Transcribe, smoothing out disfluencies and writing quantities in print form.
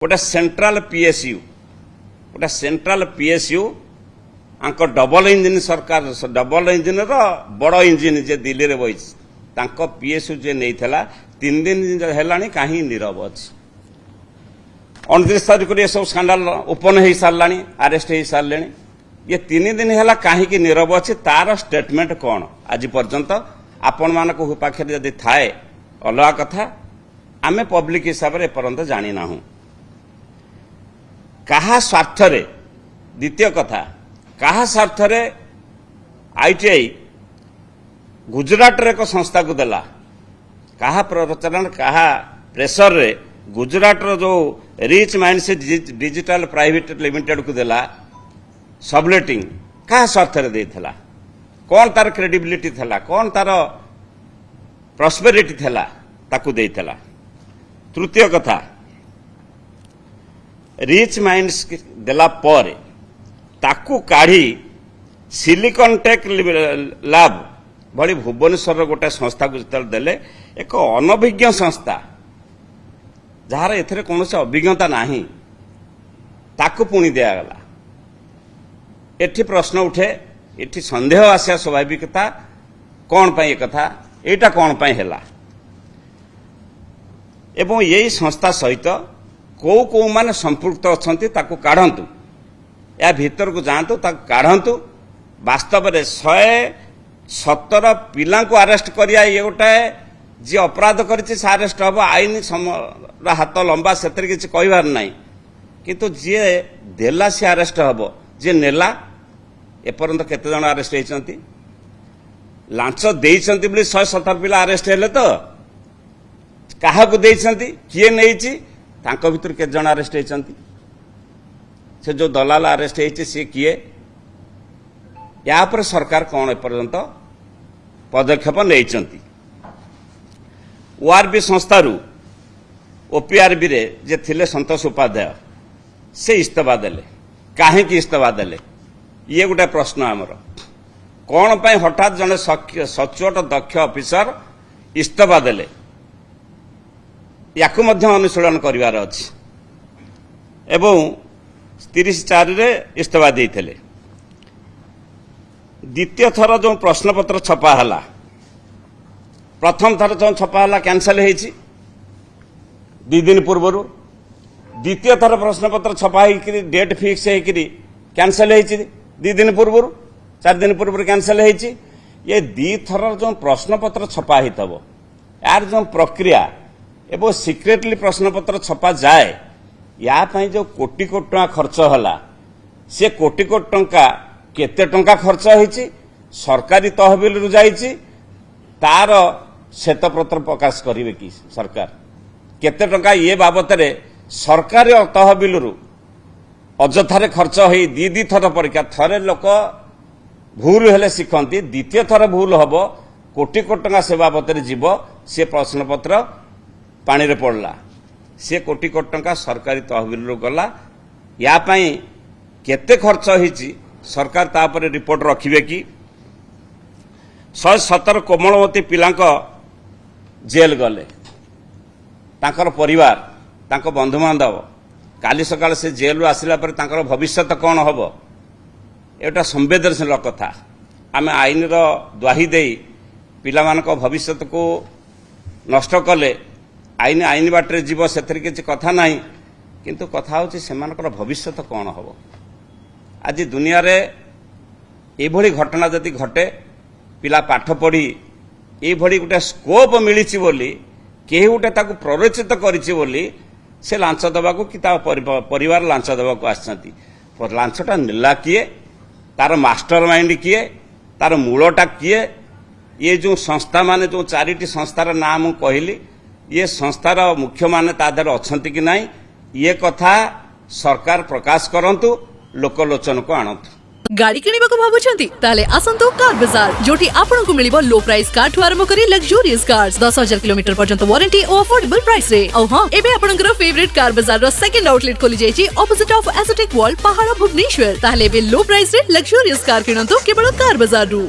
गोटे central PSU आंक double engine सरकार डबल इंजिन बड़ इंजिन जे दिल्ली रे बही पीएसयू जे नहीं थला 3 दिन है कहीं नीरव अच्छी 29 तारीख ये सब स्कांडाल ओपन हो सारा अरेस्ट हो सारे ये 3 दिन है कहीं नीरव अच्छी तार स्टेटमेंट कौन आज पर्यंत आपण मान पाखे जदि थाए अलग कथा आमे पब्लिक हिसाब से एपर्यंत जानी ना कहा स्वार्थ रे द्वितीय कथा कहा स्वार्थ रे आईटीआई गुजरात रे एक संस्था को देला कहा प्ररोचना कहा प्रेशर रे गुजरात रो जो रिच माइंड से डिजिटल प्राइवेट लिमिटेड को देला सबलेटिंग कहा स्वार्थ रे देथला कौन तार क्रेडिबिलिटी थला कौन तार प्रॉस्पेरिटी थला ताकू देथला। तृतीय कथा रिच माइंड्स देला पर ताकू काढ़ी सिलिकन टेक लैब भली भुवनेश्वर गोटे संस्था को जो देले एक अनभिज्ञ संस्था जार एथरे कौन से अभिज्ञता नहीं ताकू पुणी दिगला एठी प्रश्न उठे एठी संदेह आसिया स्वाभाविकता कौन पाई कथा एटा कौन पाई हैला एवं यही संस्था सहित कौ कौ माने संपृक्त अछंती ताकू काढंतु या भीतर को जांतु ताकू काढंतु वास्तव में 117 पिला को अरेस्ट करिया ये गोटे जी अपराध करिछि से अरेस्ट हबो आईन हाथ लंबा सेतिर किछि कहबार नाही किंतु जी देला से अरेस्ट हबो जे नेला एपर्यंत केते जण अरेस्ट होइछंती लांच देइछंती बोली 117 पिला अरेस्ट हेले तो कहा को देइछंती किए नेइछि तांको भितर के जण अरेस्ट होइछंती से जो दलाल अरेस्ट होइछि से किए या पर सरकार कौन एपर्यंत पदक्षेप नेइछंती। ओआरबी संस्थारू ओपीआरबी रे जे थिले संतोष उपाध्याय से इस्तीफा देले काहे की इस्तीफा देले ये गोटे प्रश्न आमर कौन पाई हठात जने सचोट दक्ष ऑफिसर इस्तीफा देले याकू मध्य अनुशीलन करिवार अछि एवं 30/4 रे इस्तीफा देइथिले। द्वितीय थर जो प्रश्नपत्र छपा हला प्रथम थर जो छपा हला कैंसल होइछि 2 दिन पूर्व द्वितीय थर प्रश्नपत्र छपा होइकरी डेट फिक्स होइकरी कैंसल होइछि 2 दिन पूर्व 4 दिन पूर्व कैंसल होइछि ये 2 थर जो प्रश्नपत्र छपा हितबो यार जो प्रक्रिया एवं सिक्रेटली प्रश्नपत्र छपा जाए या पाई जो कोटी कोटी टंका खर्च हला से कोटी कोटी टंका केते टंका खर्च होइछि सरकारी तहबिल रु जाइछि तार श्वेतपत्र प्रकाश करिवे कि सरकार केते टंका ये बाबत रे सरकारी तहबिल रु अजथारे खर्च होई दी थर परीक्षा थरे लोक भूल हेले शिखंती द्वितीय थर भूल हबो कोटी कोटी टंका से बाबत रे जीव से प्रश्नपत्र पानी रे पड़ला से कोटी कोटी टंका सरकारी तहबिल रु गला या पाई केते खर्च होइछि सरकार तापर रिपोर्ट रखिबे कि 117 कोमलमती पिलांक जेल गले तांकर परिवार तांको बंधु बांधव काली सकाल से जेल आसिला पर तांकर भविष्यत कौन हबो एटा संवेदनशील कथा आमे आईन रो द्वाही देई पिला मानको भविष्यत को नष्ट कले आईन आईन बाटरे जीव सेथरि किछि कथा नाही किंतु कथा होछि सेमानकर भविष्यत कौन हबो आज दुनिया रे एभली घटना जदि घटे पिला पाठ पढ़ी एभली गोटे स्कोप मिली बोली केही गोटे ताकू प्ररोचित करिछि बोली से लांच दबाकू कि ता परिवार लांच दबाकू आछंती लांचटा नेला किए तार मास्टर माइंड किए तार मूलटा किए ये जो संस्था माने जो चारिटी संस्थार नाम मु कहली ये संस्थार मुख्य माने तादर अछंती कि नाही ये कथा सरकार प्रकाश करंतु लोकलोचन को आणंतु। गाड़ी किनिबाको भाबुछंती ताले आसंतो कार बाजार जोटी आपनको मिलिबो लो प्राइस कार ठु आरंभ करी लग्जरियस कार्स 10,000 किलोमीटर पर्यंत वारंटी और अफोर्डेबल प्राइस रे औ हां एबे आपनकर फेवरेट कार बाजार रो सेकंड आउटलेट खोली जायछि ऑपोजिट ऑफ एसोटेक वॉल पहाड़ भुवनेश्वर ताले बे लो प्राइस रे लग्जरियस कार किनंतो केवल कार बाजार रु।